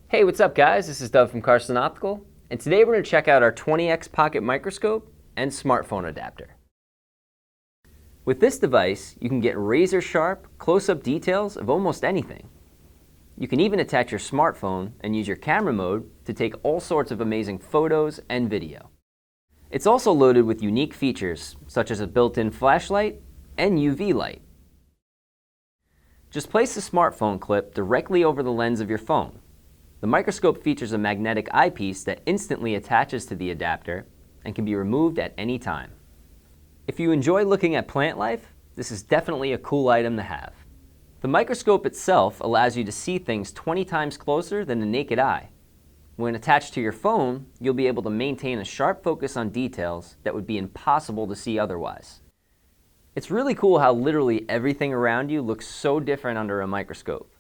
Hey, what's up guys? This is Doug from Carson Optical, and today we're going to check out our 20x pocket microscope and smartphone adapter. With this device, you can get razor sharp, close-up details of almost anything. You can even attach your smartphone and use your camera mode to take all sorts of amazing photos and video. It's also loaded with unique features such as a built-in flashlight and UV light. Just place the smartphone clip directly over the lens of your phone. The microscope features a magnetic eyepiece that instantly attaches to the adapter and can be removed at any time. If you enjoy looking at plant life, this is definitely a cool item to have. The microscope itself allows you to see things 20 times closer than the naked eye. When attached to your phone, you'll be able to maintain a sharp focus on details that would be impossible to see otherwise. It's really cool how literally everything around you looks so different under a microscope.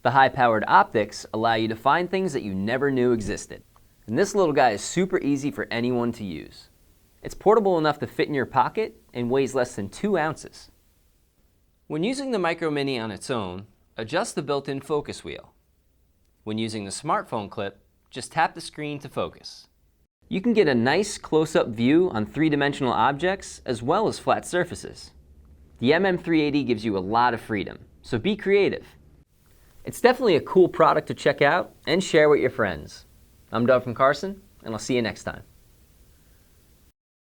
The high-powered optics allow you to find things that you never knew existed. And this little guy is super easy for anyone to use. It's portable enough to fit in your pocket and weighs less than 2 ounces. When using the Micro Mini on its own, adjust the built-in focus wheel. When using the smartphone clip, just tap the screen to focus. You can get a nice close-up view on 3-dimensional objects as well as flat surfaces. The MM380 gives you a lot of freedom, so be creative. It's definitely a cool product to check out and share with your friends. I'm Doug from Carson, and I'll see you next time.